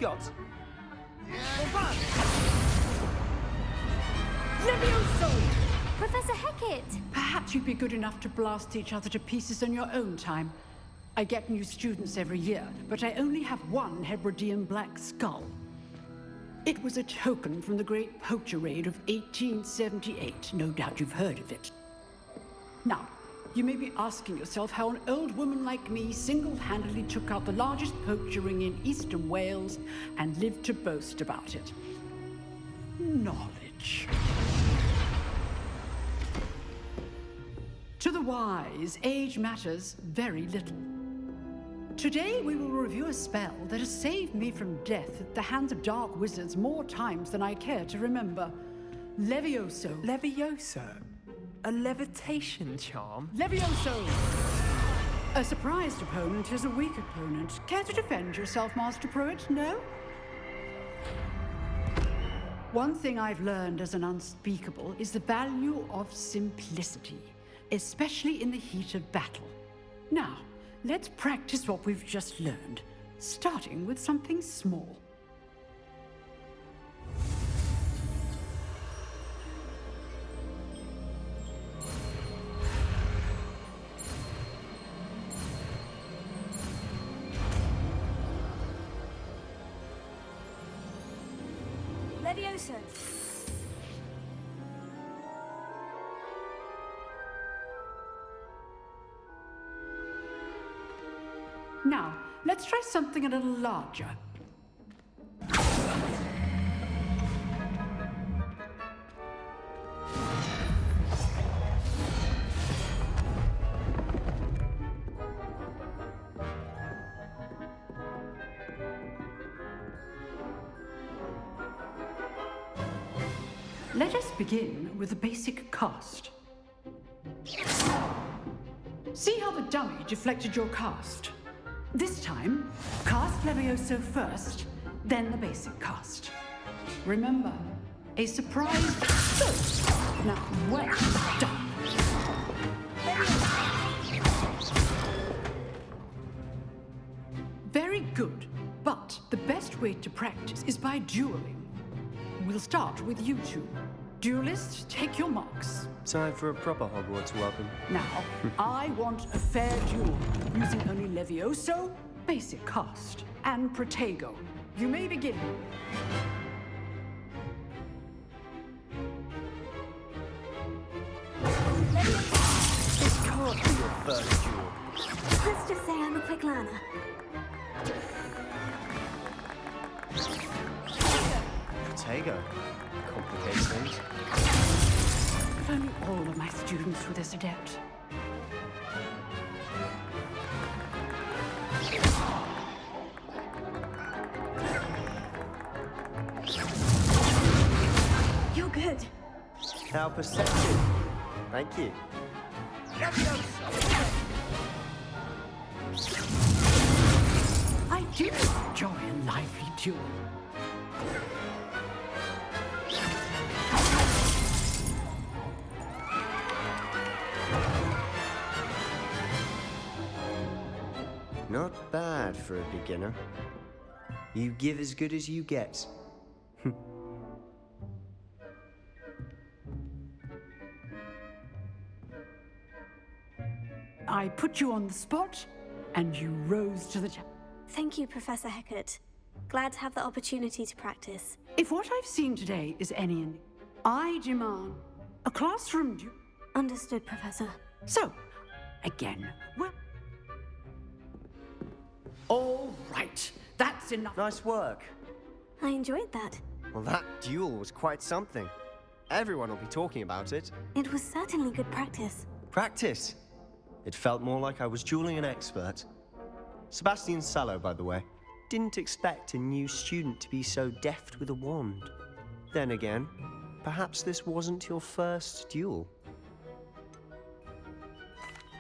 yacht. Levioso! Professor Hecat! Perhaps you'd be good enough to blast each other to pieces on your own time. I get new students every year, but I only have one Hebridean black skull. It was a token from the Great Poacher Raid of 1878. No doubt you've heard of it. Now, you may be asking yourself how an old woman like me single-handedly took out the largest poacher ring in eastern Wales and lived to boast about it. Knowledge. To the wise, age matters very little. Today we will review a spell that has saved me from death at the hands of dark wizards more times than I care to remember. Levioso. Levioso? A levitation charm? Levioso! A surprised opponent is a weak opponent. Care to defend yourself, Master Pruitt? No? One thing I've learned as an unspeakable is the value of simplicity, especially in the heat of battle. Now, let's practice what we've just learned, starting with something small. Levioso! Now, let's try something a little larger. Let us begin with a basic cast. See how the dummy deflected your cast? This time, cast Levioso first, then the basic cast. Remember, a surprise first. Now, well done. Very good, but the best way to practice is by dueling. We'll start with you two. Duelists, take your marks. Time for a proper Hogwarts welcome. Now, I want a fair duel, using only Levioso, basic cast, and Protego. You may begin. This can't be your first duel. Let's just say I'm a quick learner. Protego. Complicates things. If only all of my students were this adept. You're good. How perceptive. Thank you. I do enjoy a lively duel. Not bad for a beginner. You give as good as you get. I put you on the spot, and you rose to the challenge. Thank you, Professor Hecat. Glad to have the opportunity to practice. If what I've seen today is any, I demand a classroom duel. Understood, Professor. So, again, well... All right, that's enough. Nice work. I enjoyed that. Well, that duel was quite something. Everyone will be talking about it. It was certainly good practice. Practice. It felt more like I was dueling an expert. Sebastian Sallow, by the way. Didn't expect a new student to be so deft with a wand. Then again, perhaps this wasn't your first duel.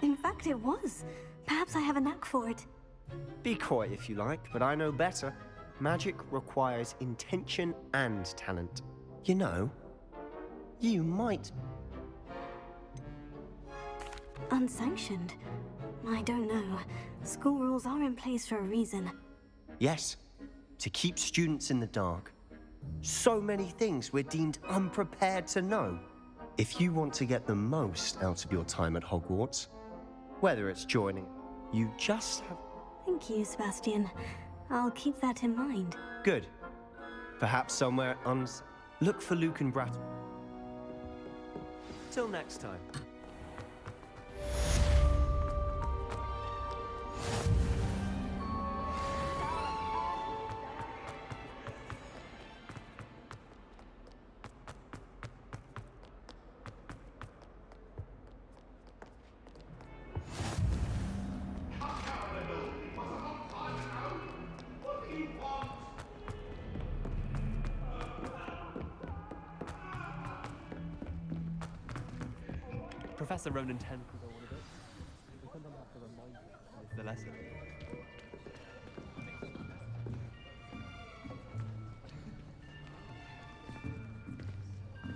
In fact, it was. Perhaps I have a knack for it. Be coy if you like, but I know better. Magic requires intention and talent. You know, you might... Unsanctioned? I don't know. School rules are in place for a reason. Yes, to keep students in the dark. So many things we're deemed unprepared to know. If you want to get the most out of your time at Hogwarts, whether it's joining, you just have... Thank you, Sebastian. I'll keep that in mind. Good. Perhaps somewhere look for Luke and Brat. Till next time. Professor Ronan 10 could go on a bit. We sometimes have to remind him of the lesson.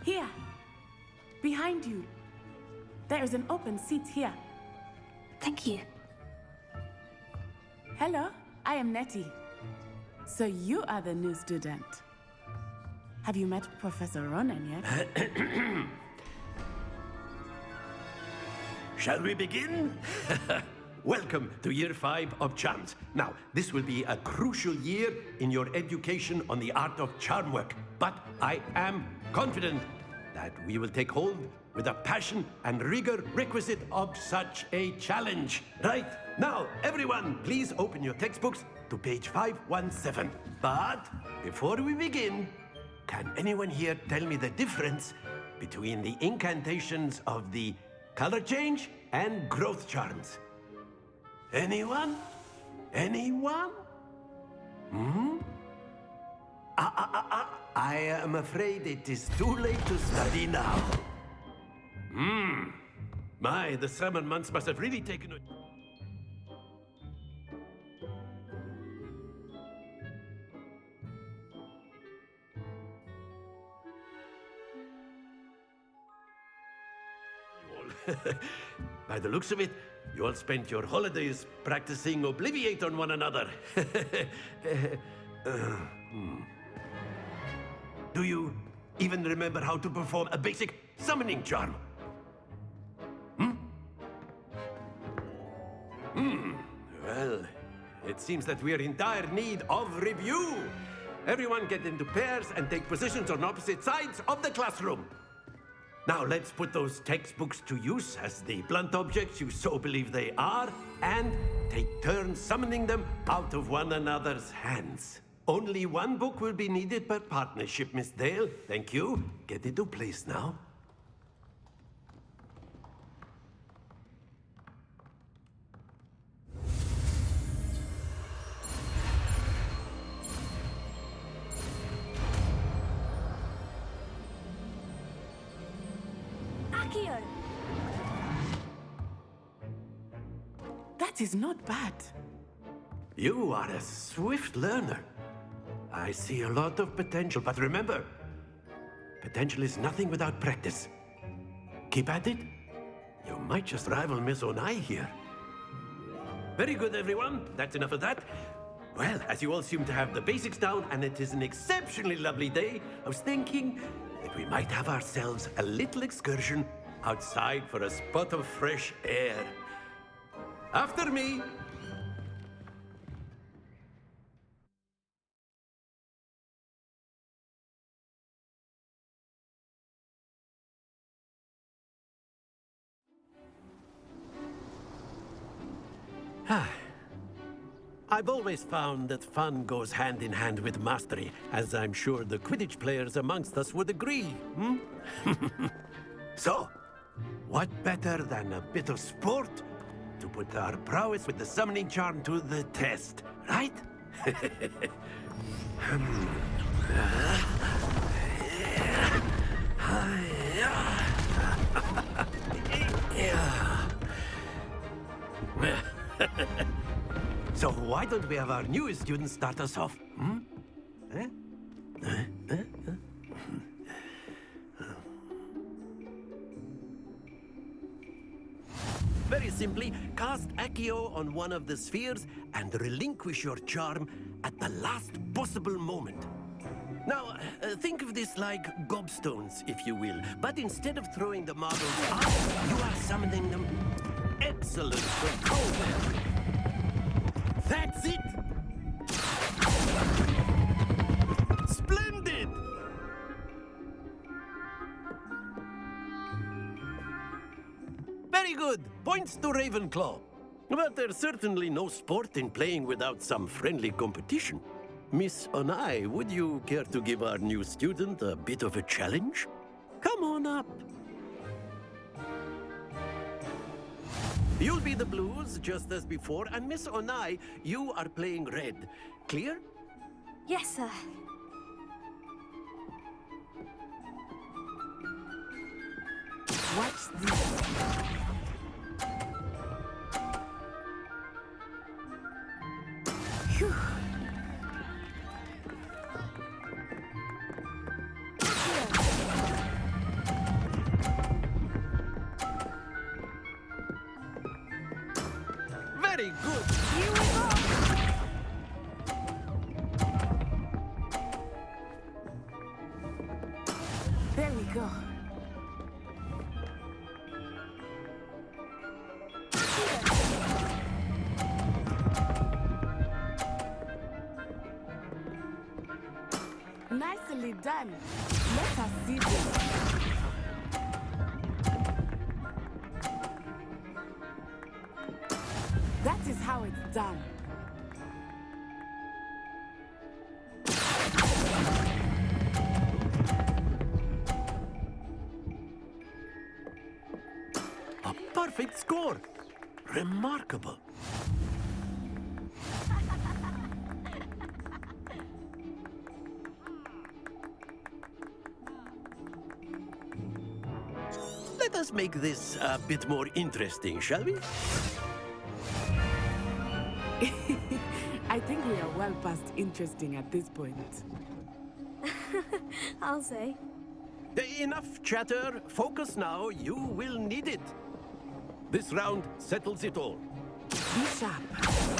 Here, behind you. There is an open seat here. Thank you. Hello, I am Nettie. So you are the new student. Have you met Professor Ronan yet? Shall we begin? Welcome to Year 5 of Charms. Now, this will be a crucial year in your education on the art of charm work, but I am confident that we will take hold with the passion and rigor requisite of such a challenge. Right, now, everyone, please open your textbooks to page 517. But before we begin, can anyone here tell me the difference between the incantations of the color change and growth charms? Anyone? Anyone? I am afraid it is too late to study now. My, the summer months must have really taken a... By the looks of it, you all spent your holidays practicing Obliviate on one another. Do you even remember how to perform a basic summoning charm? Well, it seems that we are in dire need of review. Everyone get into pairs and take positions on opposite sides of the classroom. Now let's put those textbooks to use as the blunt objects you so believe they are, and take turns summoning them out of one another's hands. Only one book will be needed per partnership, Miss Dale. Thank you. Get into place now. Accio! That is not bad. You are a swift learner. I see a lot of potential, but remember, potential is nothing without practice. Keep at it. You might just rival Miss Onai here. Very good, everyone. That's enough of that. Well, as you all seem to have the basics down, and it is an exceptionally lovely day, I was thinking that we might have ourselves a little excursion outside for a spot of fresh air. After me. I've always found that fun goes hand in hand with mastery, as I'm sure the Quidditch players amongst us would agree, So, what better than a bit of sport to put our prowess with the summoning charm to the test, right? So why don't we have our newest student start us off? Very simply, cast Accio on one of the spheres and relinquish your charm at the last possible moment. Now, think of this like gobstones, if you will. But instead of throwing the marbles out, you are summoning them. Excellent control there. That's it! Splendid! Very good. Points to Ravenclaw. But there's certainly no sport in playing without some friendly competition. Miss Onai, would you care to give our new student a bit of a challenge? Come on up. You'll be the blues, just as before, and Miss Onai, you are playing red. Clear? Yes, sir. Watch this. Phew. Very good. Here we go. There we go. Nicely done. Let us see this. That is how it's done. A perfect score. Remarkable. Let us make this a bit more interesting, shall we? I think we are well past interesting at this point. I'll say. Enough chatter. Focus now. You will need it. This round settles it all. Be sharp.